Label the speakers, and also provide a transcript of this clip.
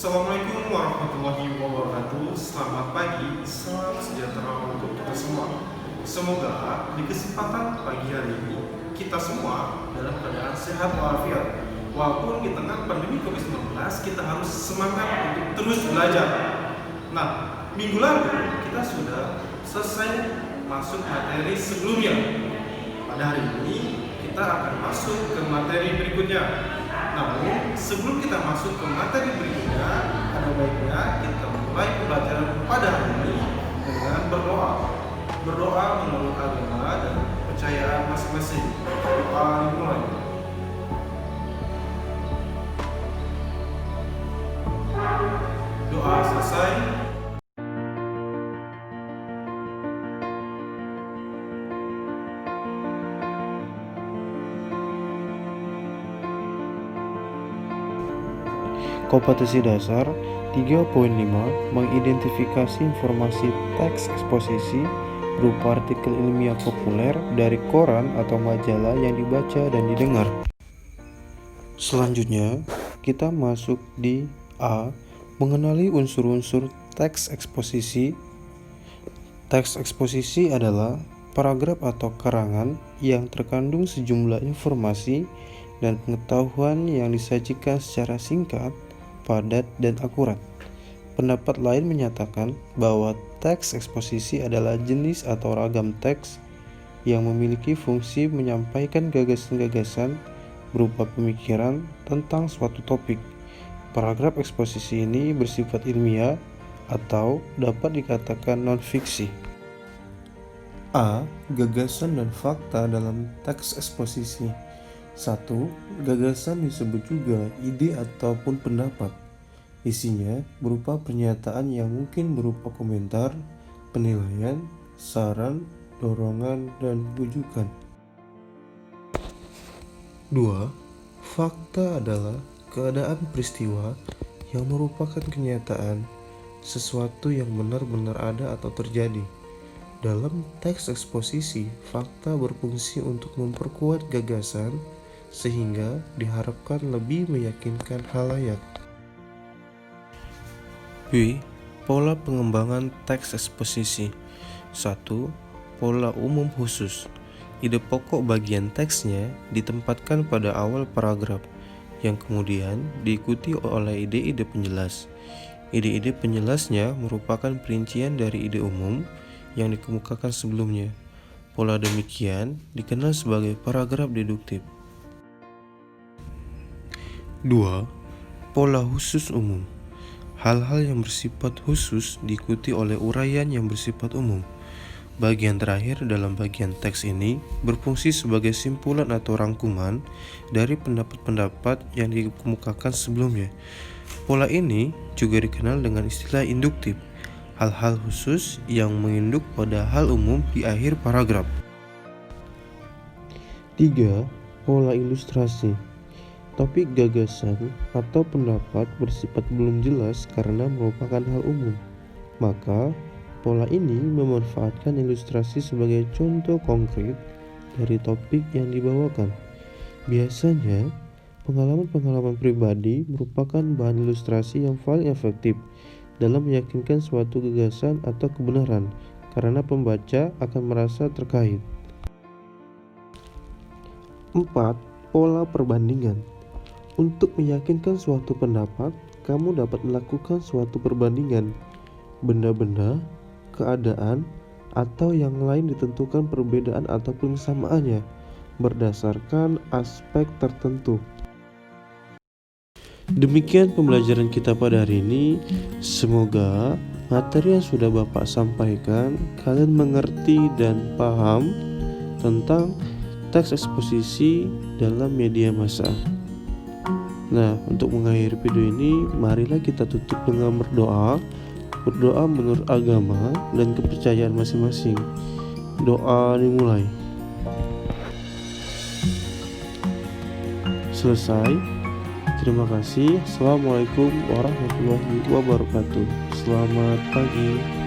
Speaker 1: Assalamualaikum warahmatullahi wabarakatuh. Selamat pagi, salam sejahtera untuk kita semua. Semoga di kesempatan pagi hari ini kita semua dalam keadaan sehat walafiat. Walaupun di tengah pandemi COVID-19 kita harus semangat untuk terus belajar. Nah, minggu lalu kita sudah selesai masuk materi sebelumnya. Pada hari ini kita akan masuk ke materi berikutnya. Namun, sebelum kita masuk ke materi berikutnya, ada baiknya kita mulai pembelajaran pada hari ini dengan berdoa. Berdoa menurut agama dan kepercayaan masing-masing. Doa dimulai. Doa selesai.
Speaker 2: Kompetensi dasar 3.5 mengidentifikasi informasi teks eksposisi berupa artikel ilmiah populer dari koran atau majalah yang dibaca dan didengar. Selanjutnya, kita masuk di A. Mengenali unsur-unsur teks eksposisi. Teks eksposisi adalah paragraf atau karangan yang terkandung sejumlah informasi dan pengetahuan yang disajikan secara singkat, padat, dan akurat. Pendapat lain menyatakan bahwa teks eksposisi adalah jenis atau ragam teks yang memiliki fungsi menyampaikan gagasan-gagasan berupa pemikiran tentang suatu topik. Paragraf eksposisi ini bersifat ilmiah atau dapat dikatakan non-fiksi. A. Gagasan dan fakta dalam teks eksposisi. 1. Gagasan disebut juga ide ataupun pendapat. Isinya berupa pernyataan yang mungkin berupa komentar, penilaian, saran, dorongan, dan rujukan. 2. Fakta adalah keadaan peristiwa yang merupakan kenyataan, sesuatu yang benar-benar ada atau terjadi. Dalam teks eksposisi, fakta berfungsi untuk memperkuat gagasan sehingga diharapkan lebih meyakinkan khalayak. B. Pola pengembangan teks eksposisi. 1. Pola umum khusus. Ide pokok bagian teksnya ditempatkan pada awal paragraf, yang kemudian diikuti oleh ide-ide penjelas. Ide-ide penjelasnya merupakan perincian dari ide umum yang dikemukakan sebelumnya. Pola demikian dikenal sebagai paragraf deduktif. 2. Pola khusus umum. Hal-hal yang bersifat khusus diikuti oleh uraian yang bersifat umum. Bagian terakhir dalam bagian teks ini berfungsi sebagai simpulan atau rangkuman dari pendapat-pendapat yang dikemukakan sebelumnya. Pola ini juga dikenal dengan istilah induktif, hal-hal khusus yang menginduk pada hal umum di akhir paragraf. 3. Pola ilustrasi. Topik gagasan atau pendapat bersifat belum jelas karena merupakan hal umum. Maka, pola ini memanfaatkan ilustrasi sebagai contoh konkret dari topik yang dibawakan. Biasanya, pengalaman-pengalaman pribadi merupakan bahan ilustrasi yang paling efektif dalam meyakinkan suatu gagasan atau kebenaran, karena pembaca akan merasa terkait. 4. Pola perbandingan. Untuk meyakinkan suatu pendapat, kamu dapat melakukan suatu perbandingan benda-benda, keadaan, atau yang lain ditentukan perbedaan ataupun kesamaannya berdasarkan aspek tertentu. Demikian pembelajaran kita pada hari ini. Semoga materi yang sudah Bapak sampaikan kalian mengerti dan paham tentang teks eksposisi dalam media massa. Nah, untuk mengakhiri video ini, marilah kita tutup dengan berdoa. Berdoa menurut agama dan kepercayaan masing-masing. Doa dimulai. Selesai. Terima kasih. Assalamualaikum warahmatullahi wabarakatuh. Selamat pagi.